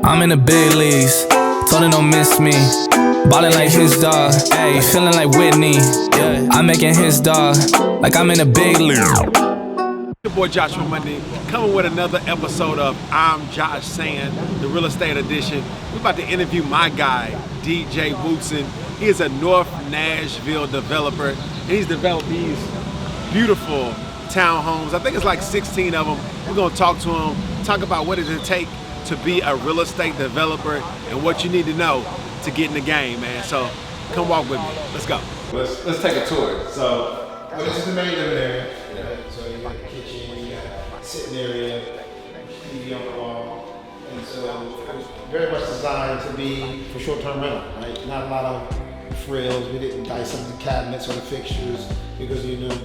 I'm in the big leagues, told him don't miss me. Ballin' like his dog, ayy, feeling like Whitney. Yeah, I'm making his dog, like I'm in a big league. Your boy Joshua Monday, coming with another episode of I'm Josh Saying, the Real Estate Edition. We're about to interview my guy, DJ Wootson. He is a North Nashville developer, and he's developed these beautiful townhomes. I think it's like 16 of them. We're gonna talk to him, talk about what does it take to be a real estate developer and what you need to know to get in the game, man. So come walk with me. Let's go. Let's take a tour. So this is the main living area. So you got the kitchen, you got sitting area, TV on the wall, and so it was very much designed to be for short-term rental, right? Not a lot of frills. We didn't dice up the cabinets or the fixtures because you know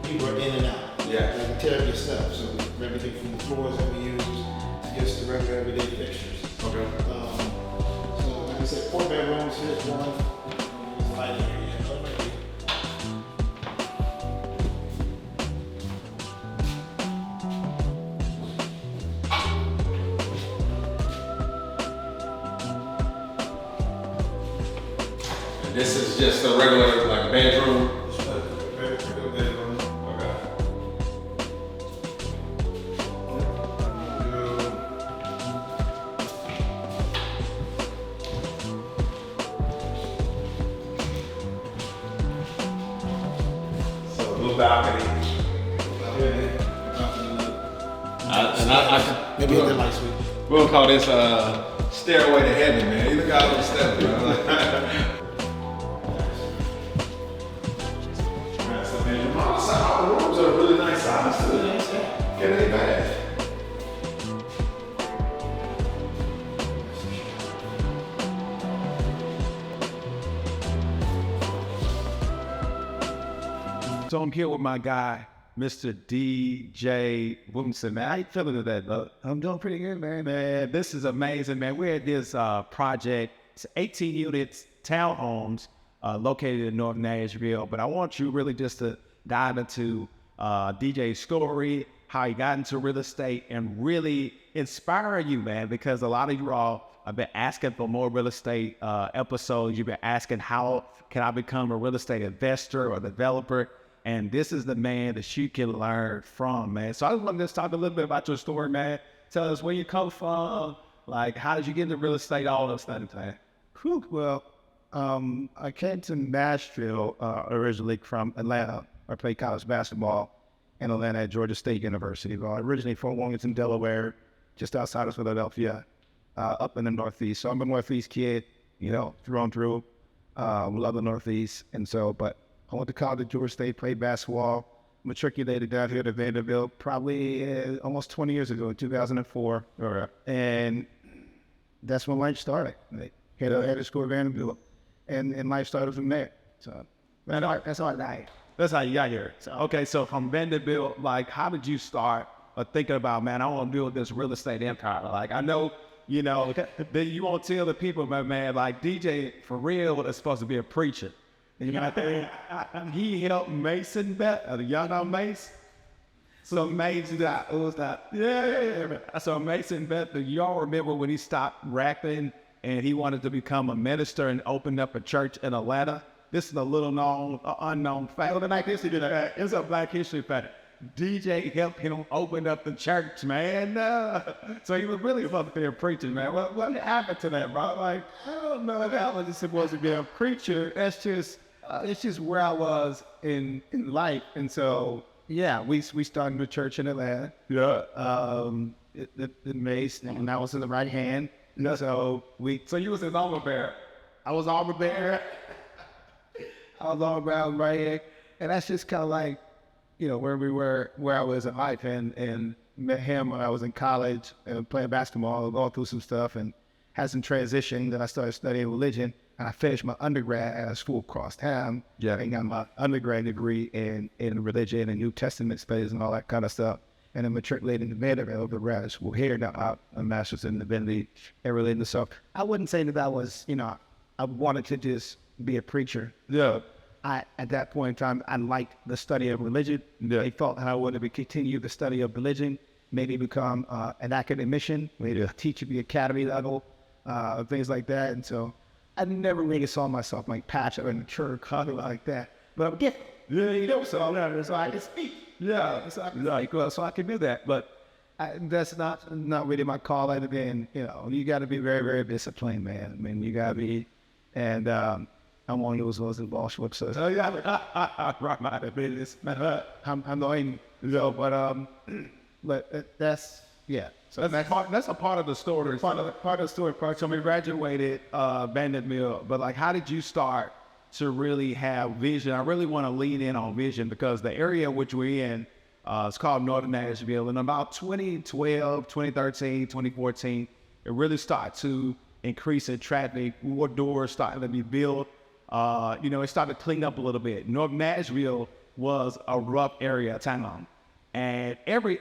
people are in and out. Yeah. They can tear up your stuff. So everything from the floors that we use to just the regular everyday fixtures. Okay. So like I said, 4 bedrooms. Here's one. Lighting area. This is just a regular like bedroom. Regular bedroom. Okay. So a little balcony. Maybe a good light switch. We're gonna call this stairway to heaven, man. You look out on the steps, bro. All the rooms are really nice size too. Get any bad. So I'm here with my guy, Mr. D.J. Wootson. Man, how you feeling today, bro? I'm doing pretty good, man. This is amazing, man. We're at this project. It's 18 units, townhomes, located in North Nashville. But I want you really just to dive into DJ's story, how he got into real estate, and really inspire you, man, because a lot of you all have been asking for more real estate episodes. You've been asking, how can I become a real estate investor or developer? And this is the man that you can learn from, man. So I just want to just talk a little bit about your story, man. Tell us where you come from, like how did you get into real estate, all those things, man. Well, I came to Nashville originally from Atlanta. I played college basketball in Atlanta at Georgia State University. Well, originally from Wilmington, Delaware, just outside of Philadelphia, up in the Northeast. So I'm a Northeast kid, you know, through and through. Love the Northeast. And so, but I went to college at Georgia State, played basketball, matriculated down here to Vanderbilt probably almost 20 years ago, in 2004. And that's when life started. Had to school at Vanderbilt, and life started from there. So that's all I like. That's how you got here. So, okay, so from Vanderbilt, like, how did you start thinking about, man, I want to build this real estate empire? Like, I know, you know, that you won't tell the people, but man, like DJ for real is supposed to be a preacher. You know what I mean? He helped Mason bet, the young Mace. So Mason, So Mason bet, y'all remember when he stopped rapping and he wanted to become a minister and opened up a church in Atlanta? This is a little known, unknown fact. It's a Black History fact. DJ helped him open up the church, man. So he was really supposed to be a preacher, man. What happened to that, bro? Like, I don't know if I was supposed to be a preacher. That's just, it's just where I was in life. And so, yeah, we started the church in Atlanta. Yeah. The Mace, and I was in the right hand. So you was his armor bearer. I was armor bearer. I was all around right here. And that's just kind of like, you know, where I was in life, and met him when I was in college and playing basketball, going through some stuff, and had some transition. Then I started studying religion, and I finished my undergrad at a school across town. Yeah. And got my undergrad degree in religion and New Testament studies and all that kind of stuff. And then matriculated in Vanderbilt, the grad school here. Now a master's in divinity and religion. So I wouldn't say that I was, you know, I wanted to just be a preacher. Yeah. At that point in time, I liked the study of religion. Yeah. I thought I wanted to continue the study of religion, maybe become an academician, maybe a teacher at the academy level, things like that. And so I never really saw myself like passionate in the church, kind of like that. But I'm getting, so I can speak. Yeah, so I can do that. But that's not really my call. Other than, you got to be very, very disciplined, man. I mean, you got to be, and I'm one of those boss whips. So right, my business. I'm knowing, but that's So that's a part of the story. part of the story. So we graduated Bandit Mill, but like, how did you start to really have vision? I really want to lean in on vision because the area which we're in is called Northern Nashville. And about 2012, 2013, 2014, it really started to increase in traffic. More doors started to be built. It started to clean up a little bit. North Nashville was a rough area of town. And every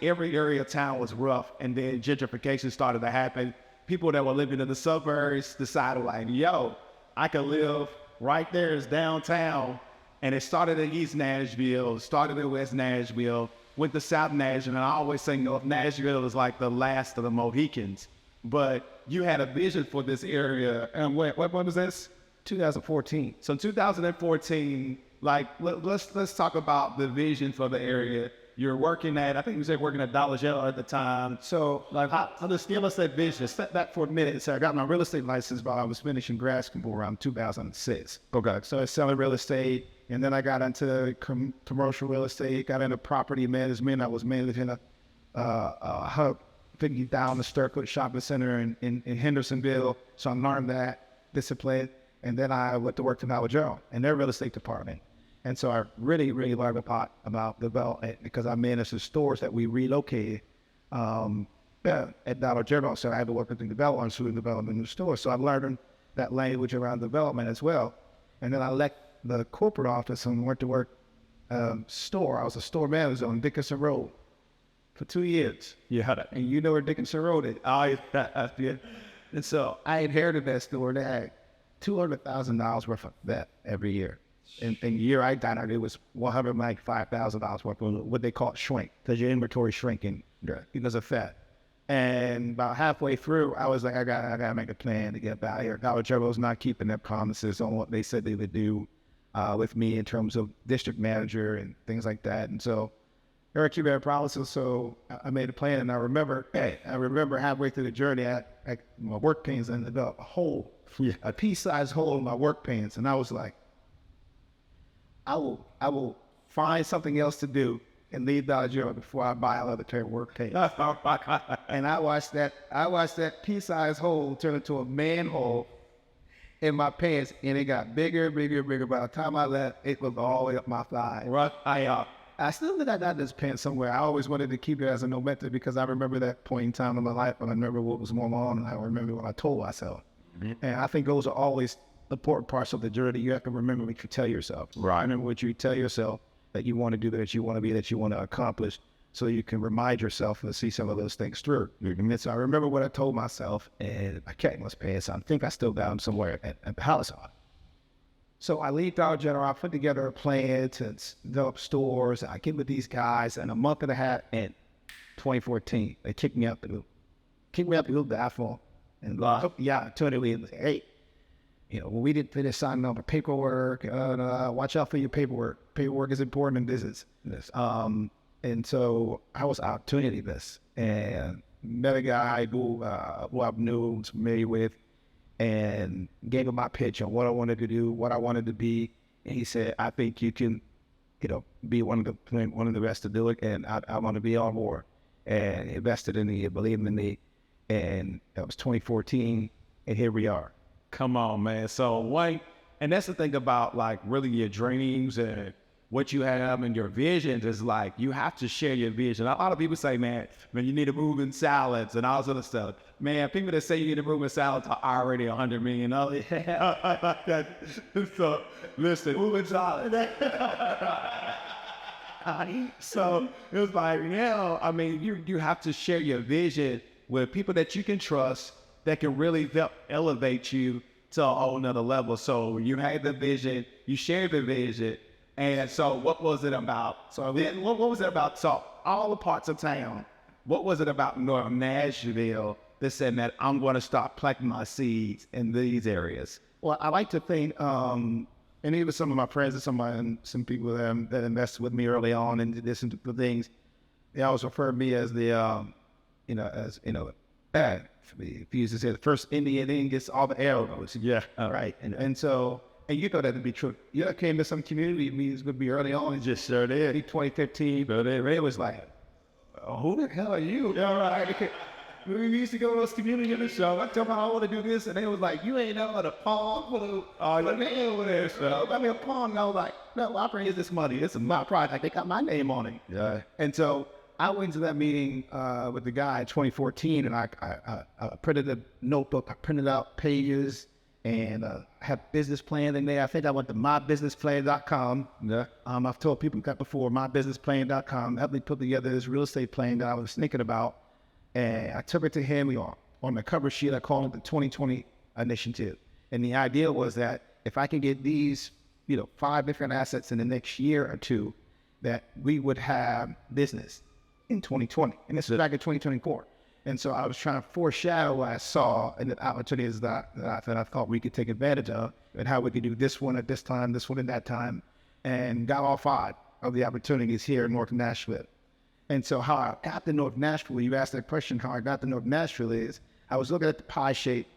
area of town was rough. And then gentrification started to happen. People that were living in the suburbs decided like, yo, I could live right there is downtown. And it started in East Nashville, started in West Nashville, went to South Nashville. And I always say North Nashville is like the last of the Mohicans. But you had a vision for this area. And what was this? 2014. So 2014, like, let's talk about the vision for the area. You're working at, I think you said working at Dollar General at the time. So, like, I'll just give us that vision. Step back for a minute. So I got my real estate license while I was finishing grad school around 2006. Okay. So I was selling real estate, and then I got into commercial real estate, got into property management. I was managing a hub 50,000 square foot shopping center in Hendersonville. So I learned that discipline. And then I went to work for Dollar General in their real estate department. And so I really, really learned a lot about development because I managed the stores that we relocated at Dollar General. So I had to work with the developers who developed new stores. So I learned that language around development as well. And then I left the corporate office and went to work store. I was a store manager on Dickinson Road for 2 years. Yeah. And you know where Dickinson Road is. Oh, yeah. And so I inherited that store. They had $200,000 worth of that every year. And the year I got it was $105,000 worth of what they call shrink, because your inventory shrinking because of that. And about halfway through, I was like, I gotta make a plan to get out of here. Dollar General was not keeping their promises on what they said they would do with me in terms of district manager and things like that. And so they were keeping their promises. So I made a plan, and I remember halfway through the journey, my work pants ended up a pea-sized hole in my work pants, and I was like, I will find something else to do and leave Dollar General before I buy another pair of work pants. And I watched that pea-sized hole turn into a manhole in my pants, and it got bigger, bigger, bigger. By the time I left, it was all the way up my thigh. Right. I still think I got this pants somewhere. I always wanted to keep it as a memento because I remember that point in time in my life, and I remember what was going on, and I remember what I told myself. Mm-hmm. And I think those are always important parts of the journey. You have to remember what you tell yourself. Right. Remember what you tell yourself that you want to do, that you want to be, that you want to accomplish, so you can remind yourself and see some of those things through. Mm-hmm. And so I remember what I told myself, and I can't those pants. I think I still got them somewhere at the house. So I leave Dollar General. I put together a plan to develop stores. I get with these guys, and a month and a half in 2014, they kicked me up the bathroom. And totally, hey, when we didn't finish signing on the paperwork, watch out for your paperwork. Paperwork is important in business. And so I was opportunity-less and met a guy who I knew, was familiar with, and gave him my pitch on what I wanted to do, what I wanted to be. And he said, I think you can, be one of the best to do it, and I want to be on board. And invested in me, believed in me. And that was 2014, and here we are. Come on, man. So, and that's the thing about, like, really your dreams and what you have and your visions is, like, you have to share your vision. A lot of people say, man, you need to move in salads and all this other stuff. Man, people that say you need to move in salads are already $100 million. So, listen, move in salads. So, it was like, you have to share your vision with people that you can trust, that can really help elevate you to a whole nother level. So you had the vision, you shared the vision, and so what was it about? So what was it about? So all the parts of town what was it about North Nashville that said that I'm going to start planting my seeds in these areas? Well, I like to think, and even some of my friends and some people that invested with me early on and did this and the things, they always refer to me as the, if you used to say the first Indian in gets all the arrows. Yeah. Right. And so, and you know that to be true. You came to some community meetings would be early on. Just sure did. 2015, but it was like, who the hell are you? Yeah, right. We used to go to those community events. So I tell them I want to do this, and they was like, "You ain't know what a pawn." Let me in with this. Let me a pawn. And I was like, "No, I bring this money. This is my project. They got my name on it." Yeah. And so I went to that meeting with the guy in 2014, and I printed a notebook. I printed out pages and have business plans in there. I think I went to mybusinessplan.com. Yeah. I've told people that before. Mybusinessplan.com helped me put together this real estate plan that I was thinking about. And I took it to him on the cover sheet. I called it the 2020 initiative. And the idea was that if I can get these, 5 different assets in the next year or two, that we would have business in 2020. And this was back in 2024. And so I was trying to foreshadow what I saw and the opportunities that I thought we could take advantage of, and how we could do this one at this time, this one at that time, and got all 5 of the opportunities here in North Nashville. And so how I got to North Nashville, you asked that question, how I got to North Nashville is, I was looking at the pie shape,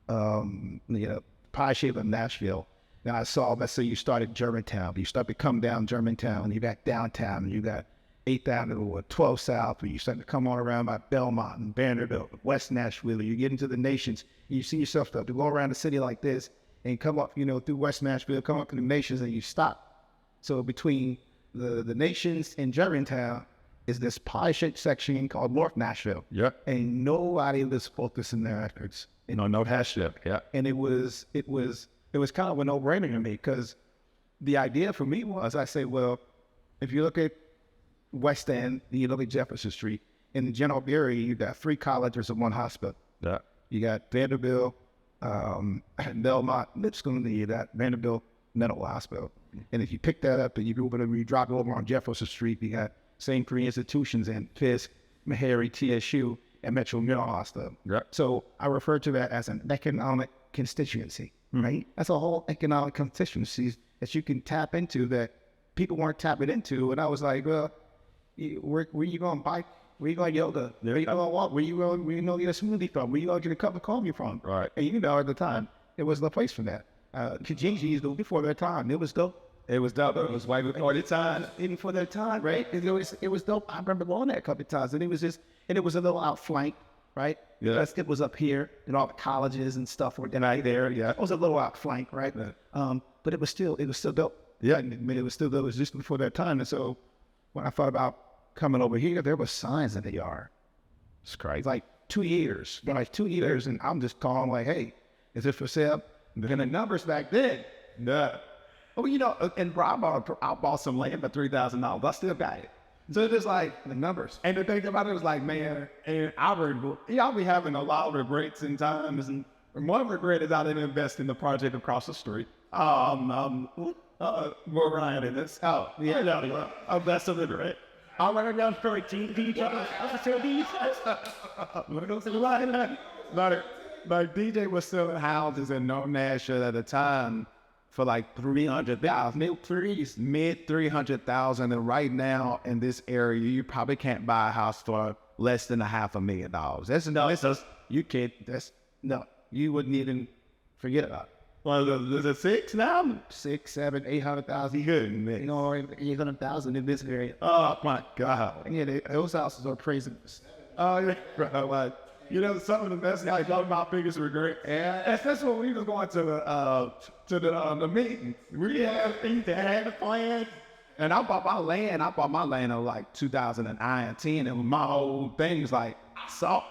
pie shape of Nashville. Now I saw, let's say you started Germantown, but you start to come down Germantown, you got downtown, and you got 8th Avenue or 12 South, or you start to come on around by Belmont and Vanderbilt, West Nashville, you get into the Nations, and you see yourself to go around the city like this, and come up, through West Nashville, come up to the Nations, and you stop. So between the Nations and Germantown is this pie-shaped section called North Nashville. Yeah. And nobody was focusing their efforts. North Nashville. Yeah. And it was kind of a no-brainer to me, because the idea for me was, I say, well, if you look at West End, and you look at Jefferson Street, in the general area, you got 3 colleges and 1 hospital. Yeah. You got Vanderbilt, Belmont, Lipscomb, and you got Vanderbilt Medical Hospital. And if you pick that up and you drop over on Jefferson Street, you got same 3 institutions in Fisk, Meharry, TSU, and Metro Middle Hospital. Yeah. So I refer to that as an economic constituency, right? That's a whole economic constituency that you can tap into that people weren't tapping into. And I was like, well, where you going to bike? Where you going to yoga? Where you going to walk? Where you going to get a smoothie from? Where you going to get a cup of coffee from? Right. And at the time, it was the place for that. Kijiji, before their time, it was dope. It was dope. It was way before the time. Even for their time, right? It was dope. I remember going there a couple of times, and it was a little outflanked, right? Yeah. Because it was up here, and all the colleges and stuff were right there. Yeah. It was a little outflanked, right? Yeah. But it was still dope. Yeah. I mean, it was still dope. It was just before their time, and so when I thought about coming over here, there were signs in the yard. It's crazy. Like 2 years, and I'm just calling like, hey, is it for sale? And the numbers back then, Yeah. well, and bro, I bought some land for $3,000. I still got it. So it's just like the numbers. And the thing about it was like, man, and y'all be having a lot of regrets in times. And one regret is I didn't invest in the project across the street. More Ryan in this. Oh, yeah. That's a regret. I'm going to go for a TV. Like DJ was selling houses in North Nashville at the time for like $300,000, mid $300,000, and right now in this area, you probably can't buy a house for less than $500,000. You wouldn't even forget about it. Well, is it 6 now? 6, 7, 800,000. Goodness. Or 800,000 in this area. Oh my God. Yeah, those houses are crazy. Oh yeah. Right. Some of the best, like, my biggest regret. Yeah, that's when we was going to the meeting. We had things that had a plan. And I bought my land in like 2010, and my whole thing was like, I saw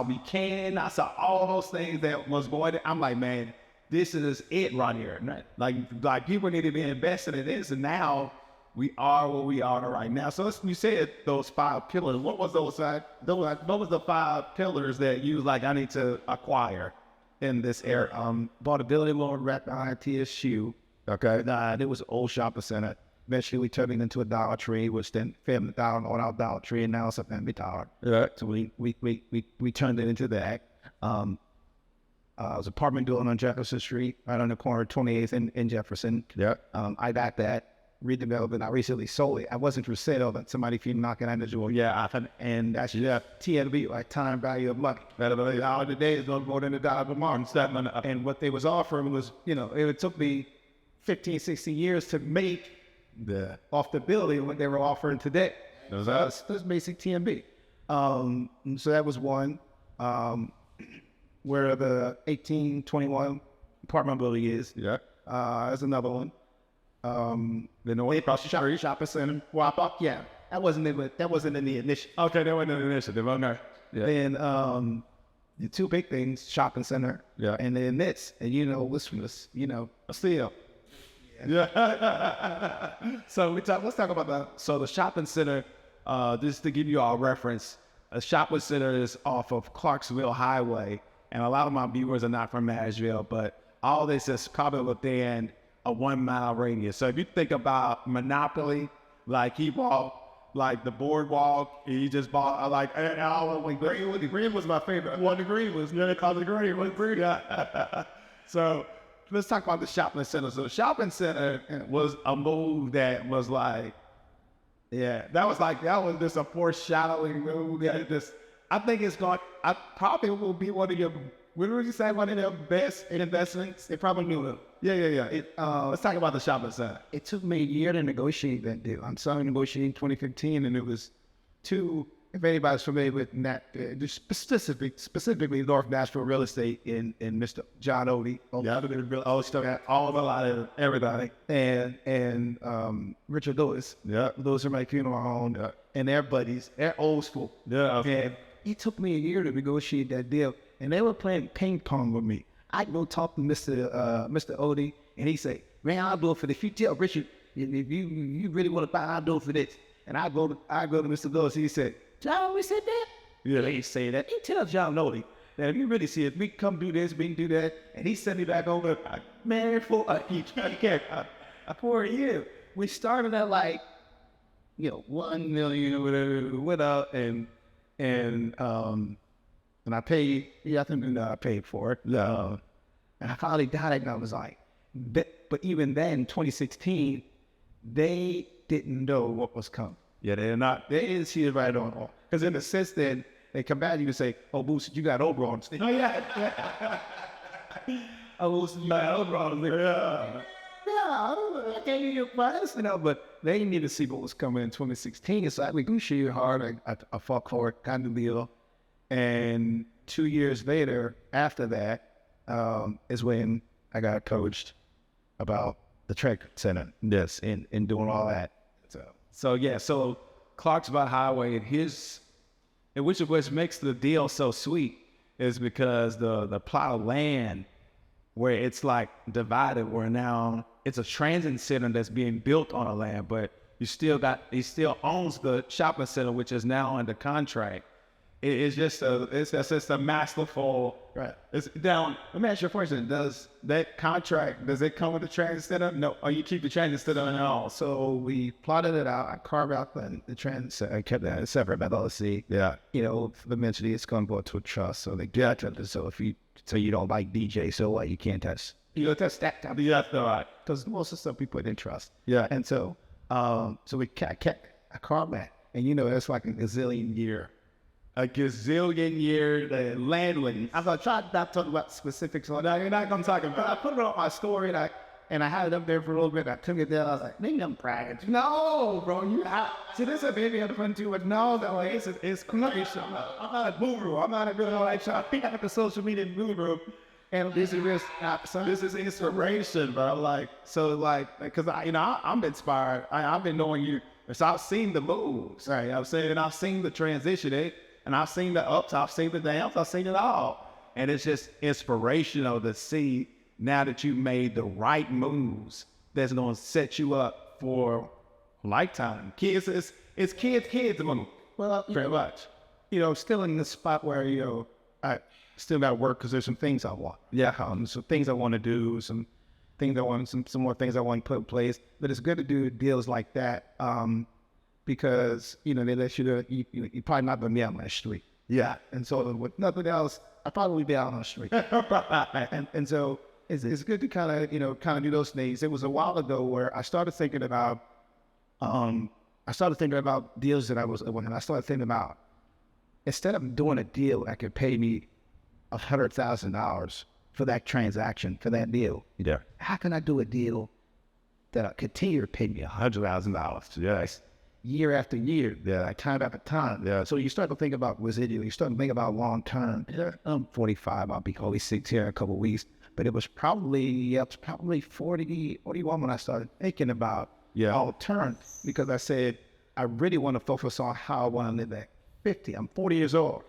Buchanan, I saw all those things that was going on. I'm like, man, this is it right here. Like people need to be invested in this, and now we are where we are right now. So you said those 5 pillars. What was what was the 5 pillars that you was like, I need to acquire in this area? Bought a building loan right behind TSU. Okay. It was an old shopping center. Eventually, we turned it into a Dollar Tree, which then Family Dollar on our Dollar Tree, and now it's a Family Dollar. Yeah. So we turned it into that. It was an apartment building on Jefferson Street, right on the corner of 28th in Jefferson. Yeah. I got that, redeveloped it. I recently sold it. I wasn't for sale, but somebody came knocking on the door. Yeah. And that's TLB, like time value of money. $1 today is no more than $1 tomorrow. And what they was offering was, it took me 15, 16 years to make off the building what they were offering today. That's basic TMB. So that was one. Where the 1821 apartment building is. Yeah. That's another one. Then the shopping center. Yeah. That wasn't in the initiative. Okay, that wasn't in the initiative. Okay. Yeah. Then the two big things, shopping center. Yeah. And then this. And this was, a steal. Yeah. So let's talk about that. So the shopping center, just to give you all reference, a shopping center is off of Clarksville Highway. And a lot of my viewers are not from Nashville, but all this is probably within a 1 mile radius. So if you think about Monopoly, like he bought like the boardwalk, he just bought the green was my favorite. The green was So let's talk about the shopping center. So the shopping center was a move that was like, that was just a foreshadowing move. I think I probably will be one of your best investments. They probably knew it. Yeah. Let's talk about the shopping center. It took me a year to negotiate that deal. I started negotiating in 2015, and it was if anybody's familiar with specifically North Nashville real estate in Mr. John Odie. All a lot of everybody. And Richard Lewis. Yeah. Those are my funeral home. Yeah. And their buddies. They're old school. Yeah. Okay. And it took me a year to negotiate that deal. And they were playing ping pong with me. I'd go talk to Mr. Odie, and he'd say, man, I'll do it for this. If you tell Richard, if you really want to buy, I'll do it for this. And I go to Mr. Lewis, he said, John, we said that? Yeah. He say that. He tell John Odie that if you really see it, we can come do this, we can do that. And he sent me back over, man, for a year. We started at 1 million or whatever, went up and I paid, I paid for it. And I finally got it, and I was like, but even then, 2016, they didn't know what was coming. Yeah, they didn't see it right on. Because in the sense that they come back to you and say, oh, Wootson, you got overalls. Oh, yeah. Oh, Wootson, you got overalls. Yeah. I can't give you a price, but they need to see what was coming in 2016. So I negotiated hard. I fought for it, got the deal. And 2 years later, after that, is when I got coached about the trade center. Yes, and doing all that. So Clarksville Highway, and which makes the deal so sweet is because the plot of land where it's like divided, where now it's a transit center that's being built on a land, but he still owns the shopping center, which is now under contract. It's just a masterful. Right. It's down. Let me ask you a question. Does that contract, does it come with the transit center? No. Or you keep the transit center and all? So we plotted it out. I carved out the transit center. I kept that separate by LLC. Yeah. Eventually it's going to go to a trust. So they get it. So you don't like DJ, so what? You can't touch. You don't touch that type. Yeah, that's all right. Because most of the stuff people didn't trust. Yeah. And so we kept I carved that. And it's like a gazillion year. A gazillion year land lease. I'm going to try not to talk about specifics on that. You're not going to talk about it. I put it on my story and I had it up there for a little bit. I took it down. I was like, maybe I'm bragging. No, bro. See, this is a baby I'm fun too, but no, it's commercial. I'm not a guru. I'm not a good I think I have a social media guru. And this is inspiration, bro. Because I'm inspired. I've been knowing you. So I've seen the moves, right? I've seen the transition, and I've seen the ups, I've seen the downs, I've seen it all. And it's just inspirational to see now that you've made the right moves that's going to set you up for lifetime. Kids, it's kids move. Well, very much. Still in the spot where, I still got to work because there's some things I want. Yeah. Some things I want to do, things I want, some more things I want to put in place. But it's good to do deals like that because, you know, they let you know you're probably not going to be out on the street. Yeah. And so with nothing else, I'd probably be out on the street. and so it's good to kind of do those things. It was a while ago where I started thinking about deals that I was, when I started thinking about, instead of doing a deal that could pay me $100,000 for that transaction, for that deal, how can I do a deal that continue to pay me $100,000? Yes. Year after year, time after time. Yeah. So you start to think about residual. You start to think about long term. I'm 45. I'll be 46 here in a couple of weeks. But it was probably 41 when I started thinking about long term, because I said I really want to focus on how I want to live at 50. I'm 40 years old.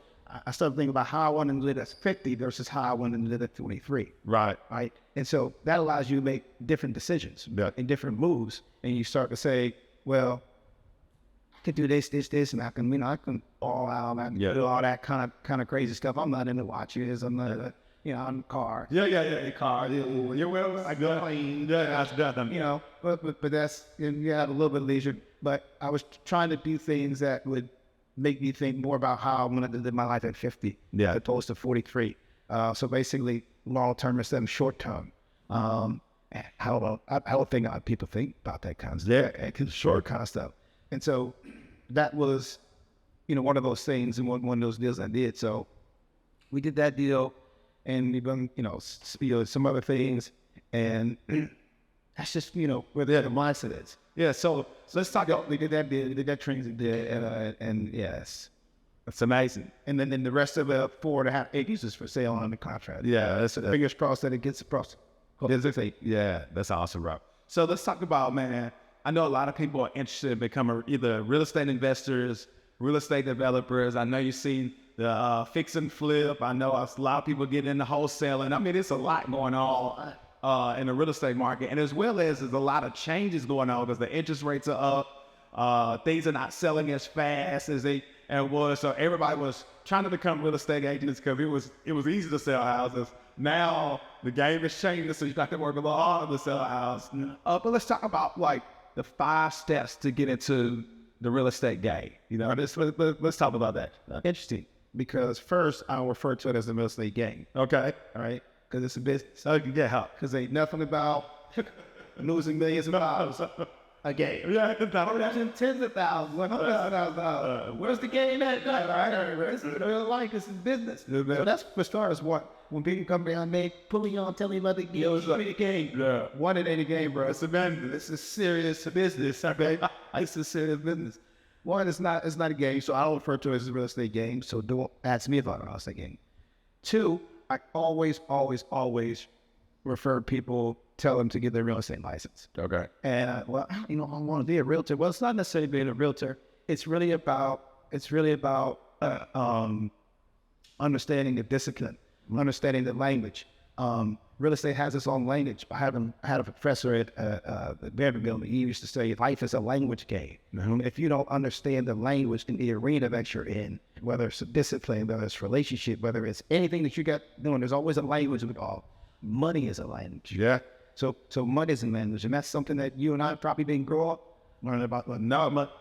I started thinking about how I want to live at 50 versus how I want to live at 23. Right. And so that allows you to make different decisions and different moves. And you start to say, well, I can do this, and I can ball out, I can do all that kind of crazy stuff. I'm not into watches. I'm not, I'm in the car. Yeah, car. You're well, I go clean. That's done. But that's, you have a little bit of leisure. But I was trying to do things that would make me think more about how I'm going to live my life at 50, as opposed to 43. So basically, long term instead of short term. I don't think people think about that kind of stuff. Short kind of stuff. And so that was, one of those things, and one of those deals I did. So we did that deal, and we've done, some other things, and that's just, where the mindset is. Yeah. So let's talk about, we did that deal, we did that transit deal, and yes, that's amazing. And then the rest of the 4.5 acres is for sale on the contract. Yeah. That's fingers crossed that it gets across. Yeah. That's awesome, bro. So let's talk about, man, I know a lot of people are interested in becoming either real estate investors, real estate developers. I know you've seen the fix and flip. I know a lot of people get into wholesaling. I mean, it's a lot going on in the real estate market. And as well as there's a lot of changes going on because the interest rates are up. Things are not selling as fast as they was. So everybody was trying to become real estate agents because it was easy to sell houses. Now the game is changing, so you have to work a lot harder to sell a house. But let's talk about the 5 steps to get into the real estate game. Let's talk about that. Interesting, because first I'll refer to it as the real estate game. Okay, all right, because it's a business. Because ain't nothing about losing millions of dollars a game. Yeah, that's tens of thousands, $100,000. Where's the game at? It's real life. It's business. So that's as far as when people come down, they pulling on, telling me about the game. It's a game. Yeah. One it ain't a game, bro. It's a business. This is serious business. Okay? It's a serious business. One, it's not a game, so I don't refer to it as a real estate game. So don't ask me about a real estate game. 2, I always refer people, tell them to get their real estate license. Okay. And I want to be a realtor. Well, it's not necessarily being a realtor. It's really about understanding the discipline, understanding the language. Real estate has its own language. I had a professor at Vanderbilt. He used to say, life is a language game. Mm-hmm. If you don't understand the language in the arena that you're in, whether it's a discipline, whether it's relationship, whether it's anything that you got doing, there's always a language involved. Money is a language. Yeah. So money is a language, and that's something that you and I probably didn't grow up learning about.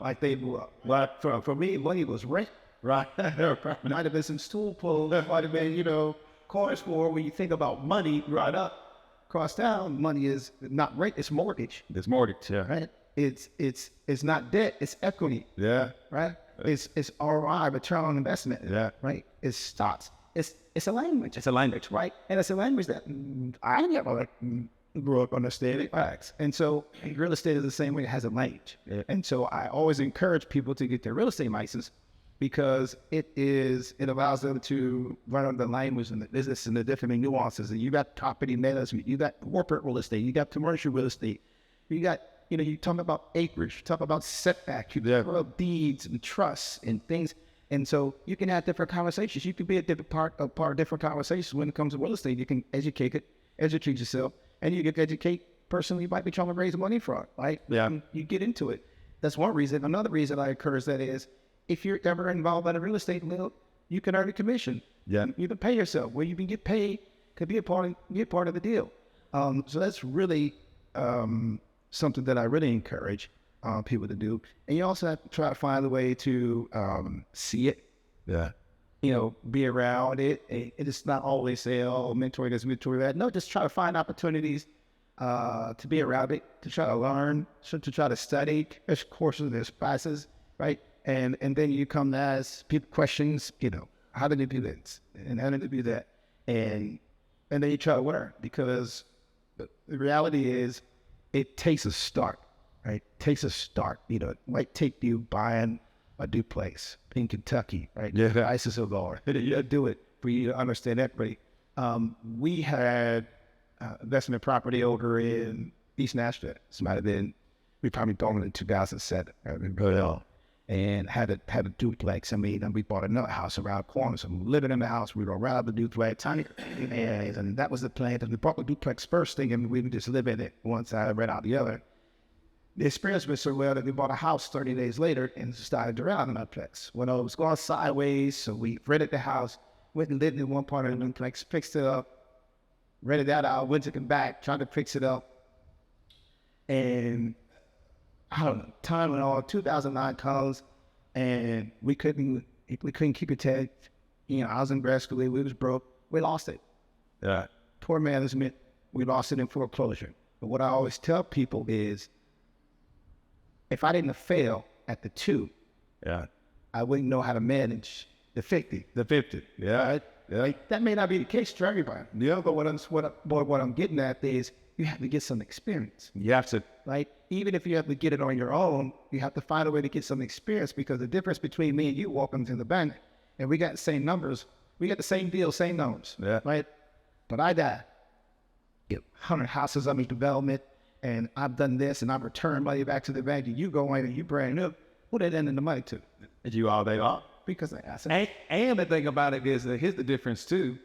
Like they grew up. But for me, money was rent. Right. Might have been some stool pulls. Might have been, course for when you think about money, right up, cross down, money is not rent, it's mortgage. It's mortgage, yeah. Right? It's not debt, it's equity. Yeah. Right? It's ROI, return on investment. Yeah. Right? It's stocks. It's a language. It's a language, right? And it's a language that I never grew up understanding. Facts. And so real estate is the same way, it has a language. Yeah. And so I always encourage people to get their real estate license, because it allows them to learn the language and the business and the different nuances. And you got property management, you got corporate real estate, you got commercial real estate, you got, you talk about acreage, you talk about setback, you talk about deeds and trusts and things. And so you can have different conversations. You can be a different part of different conversations when it comes to real estate. You can educate yourself, and you can educate person you might be trying to raise money from, right? Yeah. And you get into it. That's one reason. Another reason I encourage that is, if you're ever involved in a real estate deal, you can earn a commission. Yeah. You can pay yourself. Where you can get paid could be a part of the deal. So that's really something that I really encourage people to do. And you also have to try to find a way to see it. Yeah. You know, be around it. It's not always say, oh, mentoring this, mentoring that. No, just try to find opportunities to be around it, to try to learn, to try to study. There's courses, there's classes, right? And then you come to ask people questions, you know, how did you do this? And how did you do that? And then you try to learn, because the reality is it takes a start, right? It takes a start. You know, it might take you buying a duplex in Kentucky, right? Yeah. The ISIS of lower. You do it for you to understand equity. We had investment property over in East Nashville. This might have been, we probably bought it in 2007. And had a duplex. I mean, we bought another house around the corner. So we were living in the house. We were around the duplex, tiny. And that was the plan. And we bought the duplex first thing, and we would just live in it one side, rent out the other. The experience was so well that we bought a house 30 days later and started to rent out in that place. When it was going sideways, so we rented the house, went and lived in one part of the duplex, fixed it up, rented that out, went to come back, tried to fix it up. And I don't know, time went on, 2009 comes, and we couldn't keep it tight. You know, I was in grad school, we was broke, we lost it. Yeah. Poor management, we lost it in foreclosure. But what I always tell people is, if I didn't fail at the 2, Yeah. I wouldn't know how to manage the 50. The 50. Yeah. Right? Yeah. Like, that may not be the case for everybody. Yeah. But what I'm getting at is you have to get some experience. You have to. Right? Even if you have to get it on your own, you have to find a way to get some experience, because the difference between me and you walking to the bank, and we got the same numbers, we got the same deal, same numbers. Yeah. Right? But I got 100 houses under development, and I've done this, and I've returned money back to the bank, and you go in and you brand new. Who they lending the money to? It's you all day long. Because I said, And the thing about it is that here's the difference too.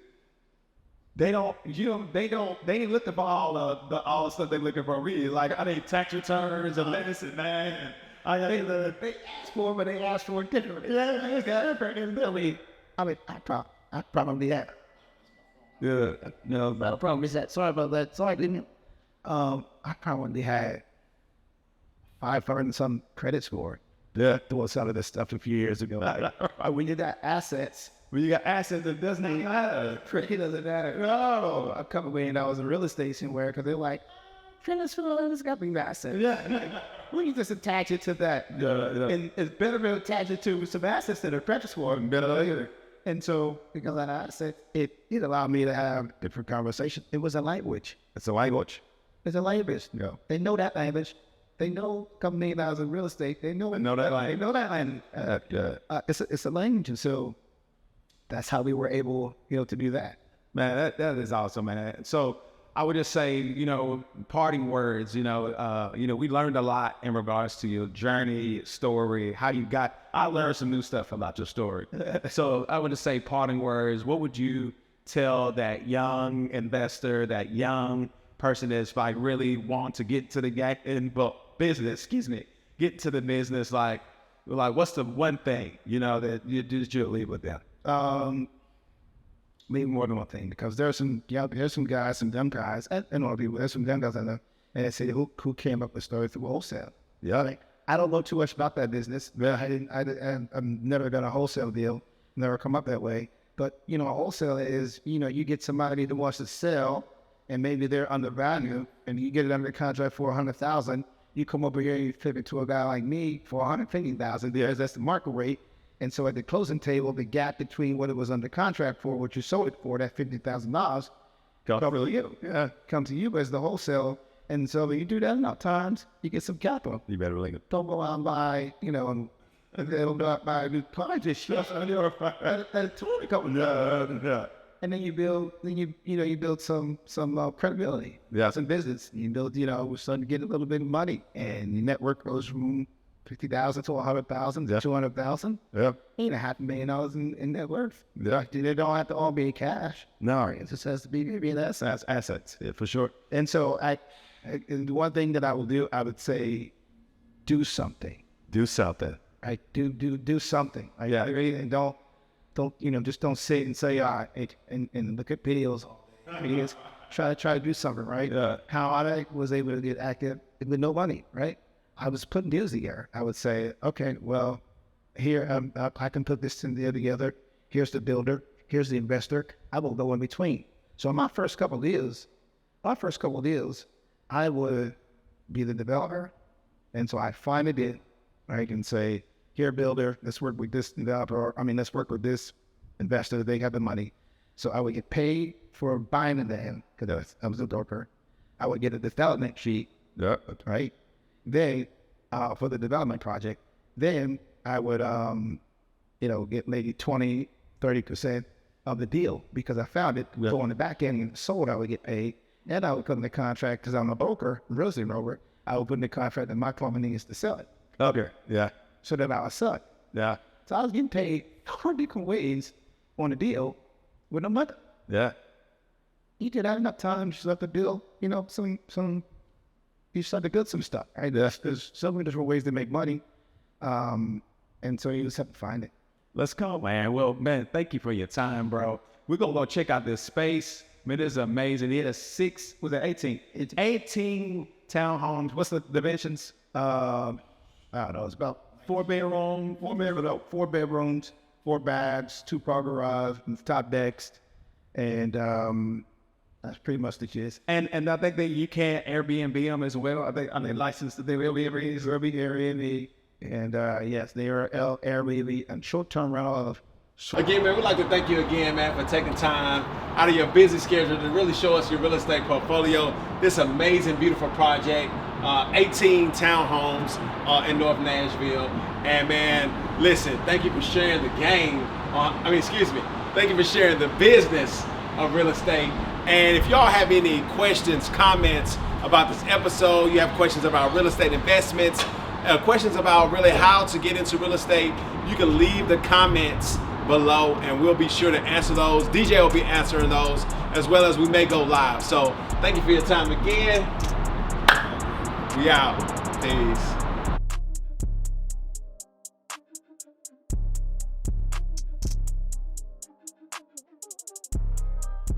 They ain't looking for all the stuff they're looking for really. Like, I need tax returns and this and that. And they asked for, but they asked for it differently. I mean, I probably have. yeah. No, the problem is that, sorry about that. Sorry, didn't you? I probably had 500 and some credit score. Yeah. Doing some of this stuff a few years ago. When you got assets, When you got assets that doesn't even matter. credit doesn't matter. No, a couple $1 million in real estate somewhere, because they're like, it's got to be assets. Yeah. We can just attach it to that. Yeah. And it's better to attach it to some assets that are credit score. Better. And so, because of that asset, it allowed me to have different conversations. It was a language. It's a language. It's a language. Yeah. They know that language. They know a couple $1 million in real estate. They know that language. They know that language. Yeah. It's a language, and so that's how we were able, to do that. Man, that is awesome, man. So I would just say, parting words, we learned a lot in regards to your journey, story, how you got, I learned some new stuff about your story. So I would just say parting words. What would you tell that young investor, that young person that's like really want to get to the business, get to the business, like what's the one thing, that you'll leave with them? Maybe more than one thing, because there's some guys, some dumb guys, and all people, there's some dumb guys I know, and they say who came up with stories through wholesale. Yeah. Like, I don't know too much about that business. I've never done a wholesale deal, never come up that way. But, a wholesale is, you get somebody that wants to sell, and maybe they're undervalued, and you get it under contract for $100,000. You come over here, you flip it to a guy like me for $150,000. That's the market rate. And so at the closing table, the gap between what it was under contract for, what you sold it for, that $50,000, comes to you as the wholesale. And so when you do that enough times, you get some capital. You better link it. Don't go out and buy, they'll not buy a new car, just shut and then you build, you build some credibility, some business. You build, starting to get a little bit of money, and your network goes from 50,000 to 100,000 to 200,000. Yeah. Ain't $500,000 in net worth. Yeah. They don't have to all be in cash. No. It just has to be maybe an asset. Assets, yeah, for sure. And so and the one thing that I will do, I would say, do something. Do something. Right? Do something. Right? Yeah. And don't just don't sit and say, all right, and look at videos. try to do something, right? How I was able to get active with no money, right? I was putting deals together. I would say, okay, well, here I can put this deal together. Here's the builder. Here's the investor. I will go in between. So in my first couple of deals, I would be the developer. And so I find a deal. I can say, here, builder, let's work with this developer. Let's work with this investor. They have the money. So I would get paid for buying the land because I was a broker. I would get a development fee, right? Then for the development project, then I would, get maybe 20, 30% of the deal because I found it. So on the back end and sold, I would get paid. And I would put in the contract because I'm a broker, real estate broker. I would put in the contract that my company needs to sell it. Okay. Yeah. So that I would sell it. Yeah. So I was getting paid 4 different ways on the deal with no money. Yeah. You did that enough times, you start to build, you start to build some stuff, right? There's so many different ways to make money. And so you just have to find it. Let's go, man. Well, man, thank you for your time, bro. We're going to go check out this space. Man, this is amazing. It is 18? It's 18 townhomes. What's the dimensions? I don't know. It's about 4 bedrooms, 4 baths, 2-car garage, and top decks. And that's pretty much the gist. And I think that you can Airbnb them as well. I think licensed to do Airbnb. And yes, they are Airbnb and short-term rental of. Again, man, we'd like to thank you again, man, for taking time out of your busy schedule to really show us your real estate portfolio. This amazing, beautiful project, 18 townhomes in North Nashville. And man, listen, thank you for sharing the game. Thank you for sharing the business of real estate. And if y'all have any questions, comments about this episode, you have questions about real estate investments, questions about really how to get into real estate, you can leave the comments below and we'll be sure to answer those. DJ will be answering those as well as we may go live. So thank you for your time again. We out. Peace.